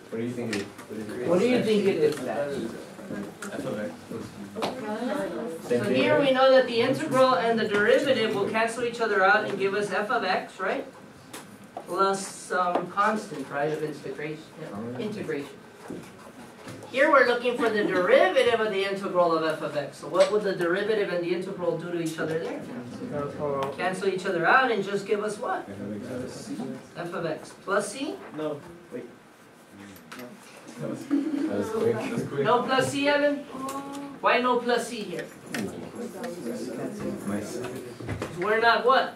What do you think it is? What do you think it is, Dad? F of x. So here we know that the integral and the derivative will cancel each other out and give us f of x, right? Plus some constant, right, of integration. Yeah. Integration. Here we're looking for the derivative of the integral of f of x. So what would the derivative and the integral do to each other there? Cancel each other out and just give us what? F of x plus c? No, wait. That was quick. That was quick. No plus c, Evan? Why no plus c here? Nice. We're not what?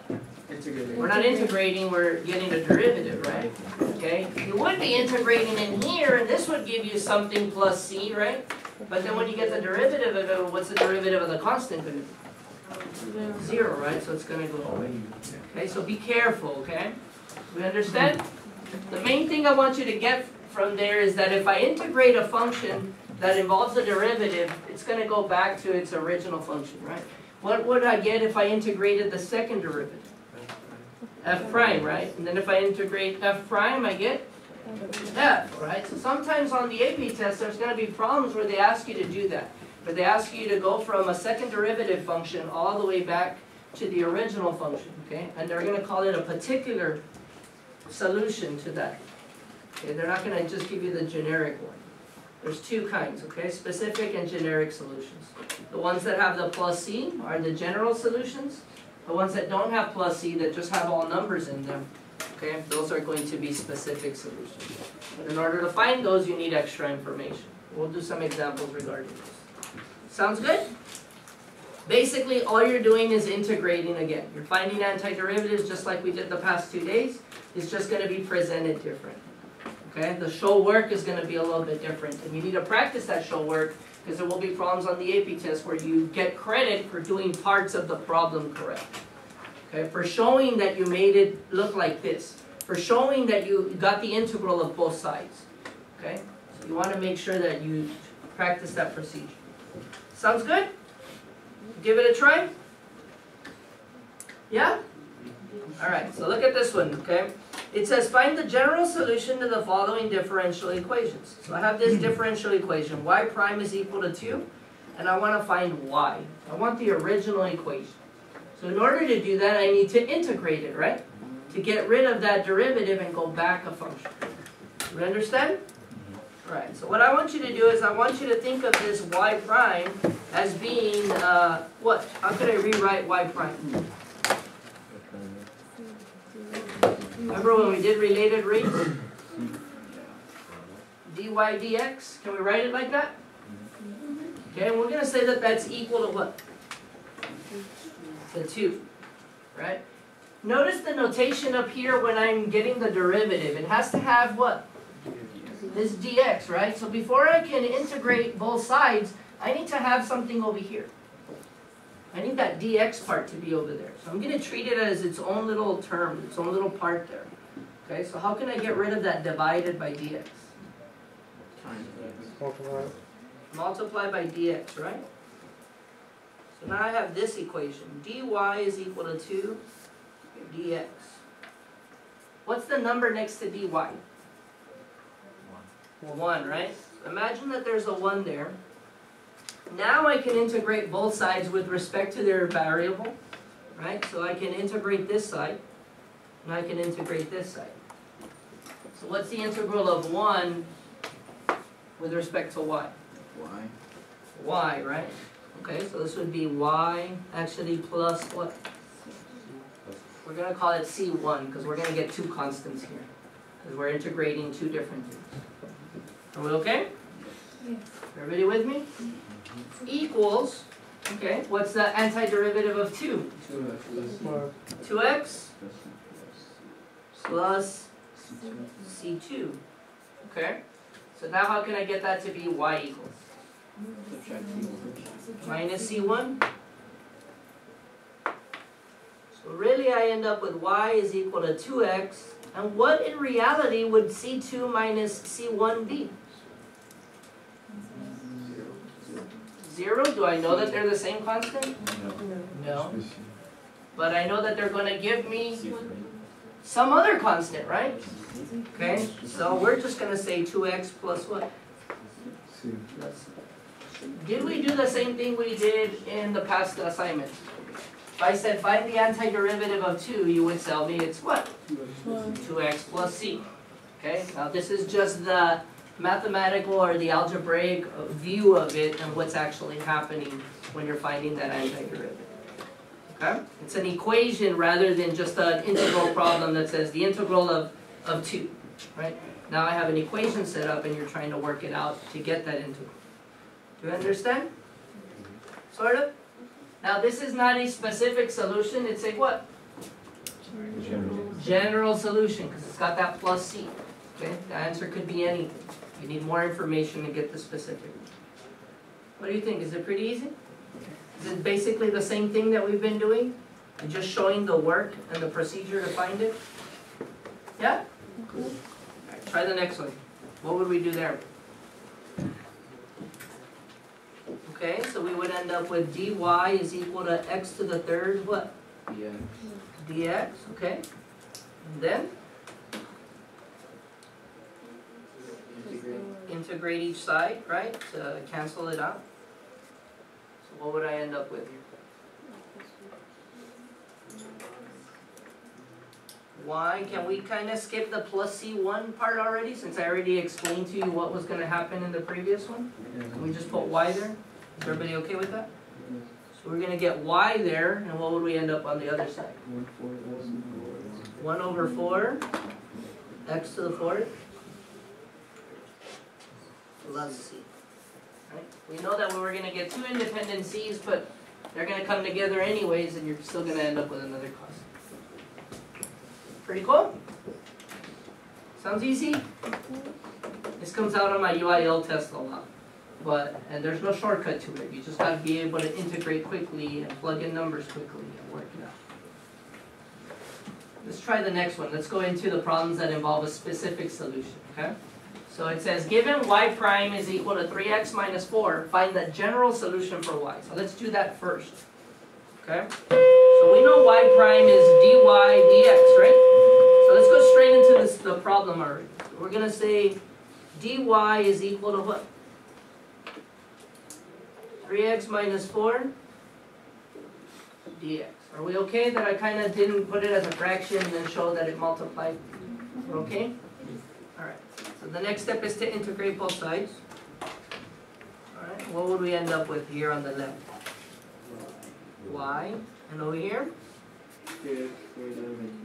Integrating. We're not integrating, we're getting a derivative, right? Okay? You would be integrating in here, and this would give you something plus c, right? But then when you get the derivative of it, what's the derivative of the constant going to be? 0, right? So it's going to go away. Okay, so be careful, okay? We understand? The main thing I want you to get from there is that if I integrate a function that involves a derivative, it's going to go back to its original function, right? What would I get if I integrated the second derivative? F prime, right? And then if I integrate f prime, I get f, right? So sometimes on the AP test, there's going to be problems where they ask you to do that. Where they ask you to go from a second derivative function all the way back to the original function, okay? And they're going to call it a particular solution to that. Okay, they're not going to just give you the generic one. There's two kinds, okay? Specific and generic solutions. The ones that have the plus c are the general solutions. The ones that don't have plus c, that just have all numbers in them, okay? Those are going to be specific solutions. But in order to find those, you need extra information. We'll do some examples regarding this. Sounds good? Basically, all you're doing is integrating again. You're finding antiderivatives just like we did the past 2 days. It's just going to be presented different. Okay? The show work is going to be a little bit different. And you need to practice that show work because there will be problems on the AP test where you get credit for doing parts of the problem correct. Okay? For showing that you made it look like this. For showing that you got the integral of both sides. Okay? So you want to make sure that you practice that procedure. Sounds good? Give it a try? Yeah? Alright, so look at this one, okay? It says find the general solution to the following differential equations. So I have this differential equation. Y prime is equal to 2, and I want to find y. I want the original equation. So in order to do that, I need to integrate it, right? To get rid of that derivative and go back a function. You understand? Right, so what I want you to do is I want you to think of this y prime as being, what? How could I rewrite y prime? Remember when we did related rates? dy dx, can we write it like that? Okay, and we're going to say that that's equal to what? The 2, right? Notice the notation up here when I'm getting the derivative. It has to have what? This dx, right? So before I can integrate both sides, I need to have something over here. I need that dx part to be over there. So I'm going to treat it as its own little term, its own little part there. Okay, so how can I get rid of that divided by dx? Multiply by dx, right? So now I have this equation. dy is equal to 2 dx. What's the number next to dy? 1, right? Imagine that there's a 1 there. Now I can integrate both sides with respect to their variable, right? So I can integrate this side, and I can integrate this side. So what's the integral of 1 with respect to y? Y, right? Okay, so this would be y actually plus what? We're going to call it c1 because we're going to get two constants here. Because we're integrating two different things. Are we okay? Yes. Everybody with me? Equals, okay, what's the antiderivative of 2? 2x plus c2. Okay? So now how can I get that to be y equals? Minus c1. So really I end up with y is equal to 2x. And what in reality would c2 minus c1 be? 0? Do I know that they're the same constant? No. But I know that they're going to give me some other constant, right? Okay, so we're just gonna say 2x plus what? Did we do the same thing we did in the past assignment? If I said find the antiderivative of 2, you would tell me it's what? 2x plus c. Okay, now this is just the mathematical or the algebraic view of it and what's actually happening when you're finding that antiderivative. Okay? It's an equation rather than just an integral problem that says the integral of 2. Right? Now I have an equation set up and you're trying to work it out to get that integral. Do you understand? Sort of? Now this is not a specific solution, it's a what? General solution, because it's got that plus c. Okay? The answer could be anything. You need more information to get the specific. What do you think? Is it pretty easy? Is it basically the same thing that we've been doing? And just showing the work and the procedure to find it? Yeah? Cool. Right, try the next one. What would we do there? Okay, so we would end up with dy is equal to x to the third what? dx. Dx, okay. And then? Integrate each side, right? To cancel it out. So what would I end up with here? Y, can we kind of skip the plus C1 part already, since I already explained to you what was going to happen in the previous one? Can we just put Y there? Is everybody okay with that? So we're going to get Y there, and what would we end up on the other side? 1 over 4, x to the 4th, plus C. Right? We know that we were going to get 2 independent C's, but they're going to come together anyways, and you're still going to end up with another constant. Pretty cool? Sounds easy? This comes out on my UIL test a lot. And there's no shortcut to it. You just got to be able to integrate quickly and plug in numbers quickly and work it out. Let's try the next one. Let's go into the problems that involve a specific solution, okay? So it says, given y prime is equal to 3x minus 4, find the general solution for y. So let's do that first, okay? So we know y prime is dy dx, right? So let's go straight into the problem already. We're going to say dy is equal to what? 3x minus 4 dx. Are we okay that I kind of didn't put it as a fraction and then show that it multiplied? We're okay? Alright. So the next step is to integrate both sides. Alright. What would we end up with here on the left? Y. And over here?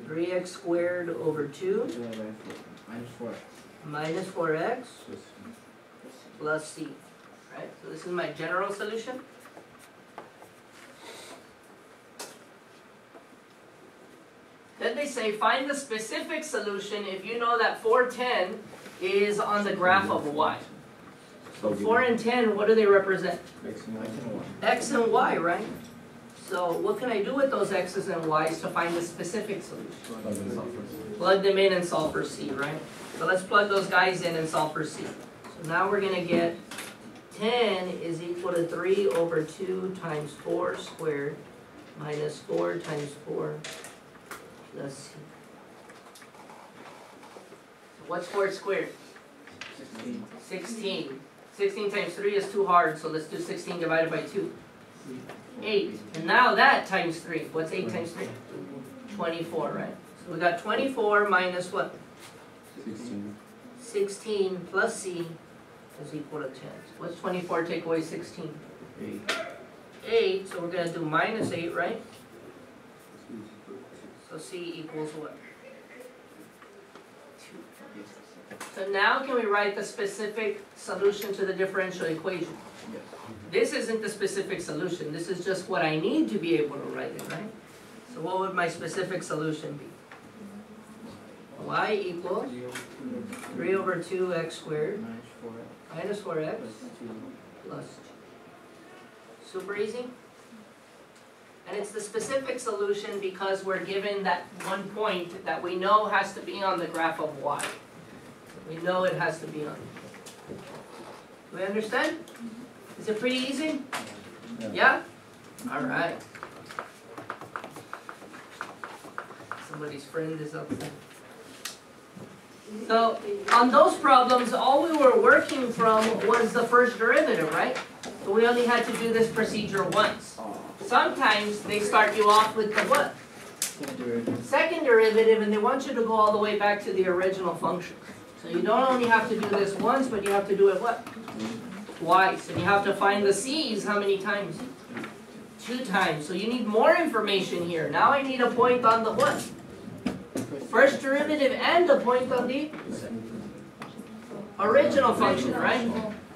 3x squared over 2 minus 4x plus c. Right? So this is my general solution. Then they say find the specific solution if you know that 4, 10 is on the graph of y. So 4 and 10, what do they represent? X and y, right? So what can I do with those x's and y's to find the specific solution? Plug them in and solve for c, right? So let's plug those guys in and solve for c. So now we're going to get 10 is equal to 3 over 2 times 4 squared minus 4 times 4 plus c. What's 4 squared? 16. 16 times 3 is too hard, so let's do 16 divided by 2. 8. And now that times 3. What's 8 times 3? 24, right? So we got 24 minus what? 16. 16 plus c is equal to 10. What's 24 take away 16? 8. 8, so we're going to do minus 8, right? So c equals what? 2. So now can we write the specific solution to the differential equation? Yes. This isn't the specific solution. This is just what I need to be able to write it, right? So what would my specific solution be? Y equals 3 over 2x squared minus 4x plus 2. Super easy? And it's the specific solution because we're given that one point that we know has to be on the graph of y. We know it has to be on. Do we understand? Is it pretty easy? Yeah? Alright. So Somebody's friend is up there. So, on those problems, all we were working from was the first derivative, right? So we only had to do this procedure once. Sometimes they start you off with the what? Second derivative, and they want you to go all the way back to the original function. So you don't only have to do this once, but you have to do it what? Twice. And you have to find the c's how many times? 2 times. So you need more information here. Now I need a point on the what? First derivative and a point on the original function, right?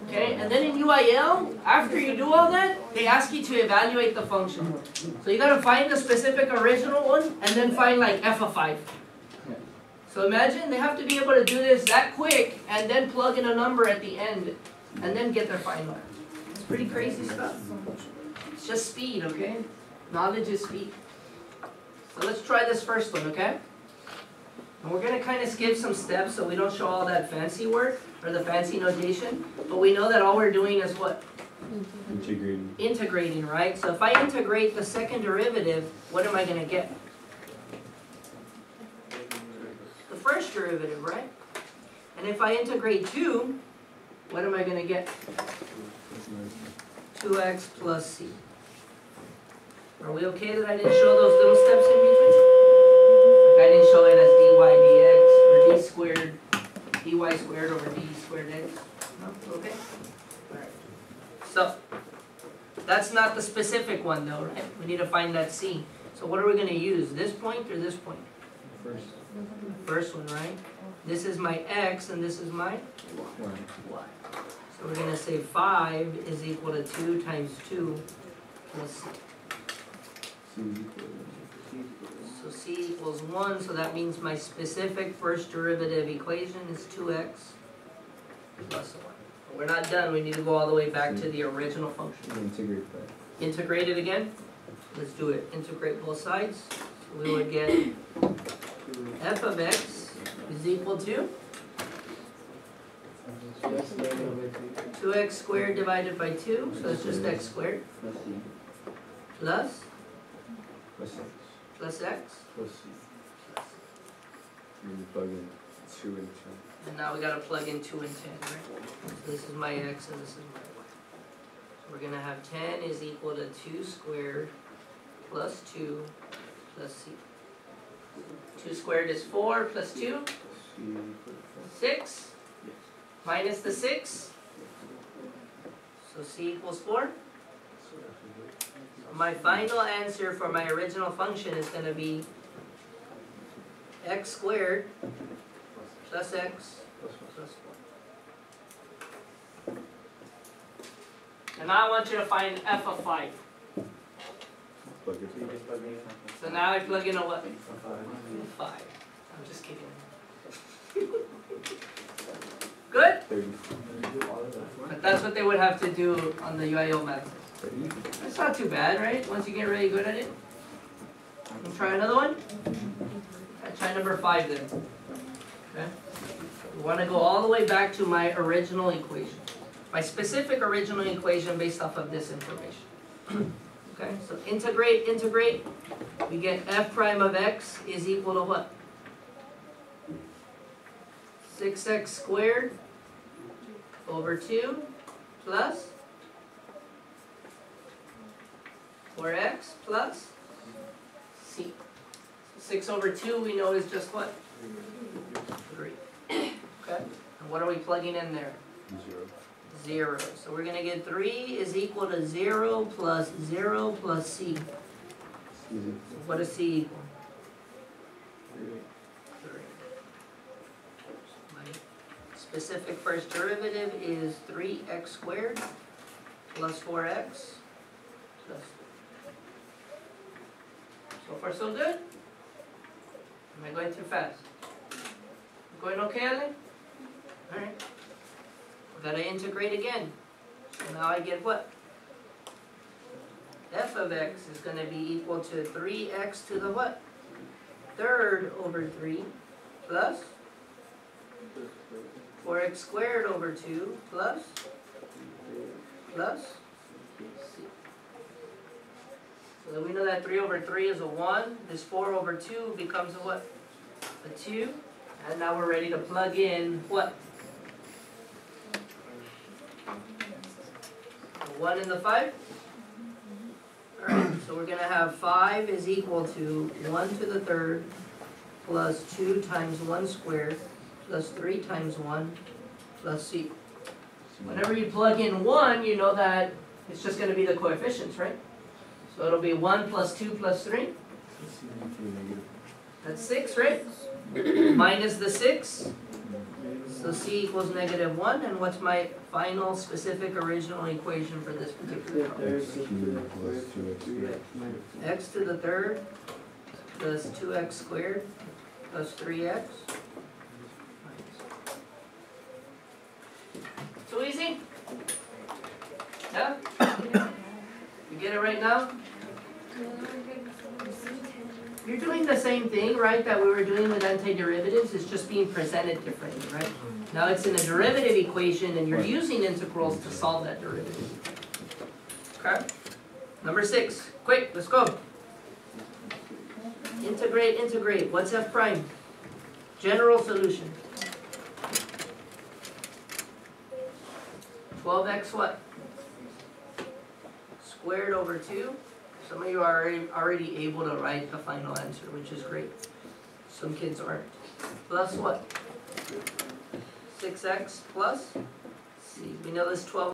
Okay, and then in UIL, after you do all that, they ask you to evaluate the function. So you gotta find the specific original one, and then find like f of 5. So imagine they have to be able to do this that quick, and then plug in a number at the end, and then get their final. It's pretty crazy stuff. It's just speed, okay? Knowledge is speed. So let's try this first one, okay? And we're going to kind of skip some steps so we don't show all that fancy work, or the fancy notation, but we know that all we're doing is what? Integrating. Integrating, right? So if I integrate the second derivative, what am I going to get? The first derivative, right? And if I integrate 2, what am I going to get? 2x plus c. Are we okay that I didn't show those little steps in between? Like I didn't show it as dy dx, or d squared, dy squared over d squared x. No? Okay? Alright. So, that's not the specific one though, right? We need to find that c. So what are we going to use? This point or this point? First. First one, right? This is my x and this is my y. So we're going to say 5 is equal to 2 times 2 plus c. So c equals 1, so that means my specific first derivative equation is 2x plus 1. But we're not done, we need to go all the way back to the original function. Integrate that. Integrate it again? Let's do it. Integrate both sides. So we would get f of x is equal to 2x squared divided by 2, so it's just x squared, plus x. You plug in 2 and 10. And now we got to plug in 2 and 10, right? So this is my x and this is my y. So we're going to have 10 is equal to 2 squared plus 2 plus c. 2 squared is 4 plus 2? 6. Minus the 6. So c equals 4. So my final answer for my original function is going to be x squared plus x plus 4. And now I want you to find f of 5. Plug it. So now I plug in a what? 5. I'm just kidding. Good? 30. But that's what they would have to do on the UIO method. That's not too bad, right? Once you get really good at it. Wanna try another one? Try number 5 then. Okay? We want to go all the way back to my original equation. My specific original equation based off of this information. Okay, so integrate. We get f prime of x is equal to what? 6x squared over 2 plus 4x plus c. 6 over 2 we know is just what? 3. Okay, and what are we plugging in there? 0. So we're going to get 3 is equal to 0 plus c. What does c equal? 3. My specific first derivative is 3x squared plus 4x plus 3. So far so good? Am I going too fast? Going okay, Alan? Alright. We've got to integrate again. So now I get what? F of x is going to be equal to 3x to the what? 3rd over 3 plus 4x squared over 2 plus c. So So we know that 3 over 3 is a 1. This 4 over 2 becomes a what? A 2. And now we're ready to plug in what? The 1 and the 5? Alright, so we're going to have 5 is equal to 1 to the third plus 2 times 1 squared plus 3 times 1 plus c. Whenever you plug in 1, you know that it's just going to be the coefficients, right? So it'll be 1 plus 2 plus 3. That's 6, right? Minus the 6. So c equals -1. And what's my final specific original equation for this particular problem? X to the third plus 2x squared plus 3x. Too easy? Yeah? You get it right now? You're doing the same thing, right, that we were doing with antiderivatives. It's just being presented differently, right? Now it's in a derivative equation and you're using integrals to solve that derivative. Okay? Number 6. Quick, let's go. Integrate, integrate. What's f prime? General solution. 12x what? Squared over 2. Some of you are already able to write the final answer, which is great. Some kids aren't. Plus what? 6x plus c. We know this 12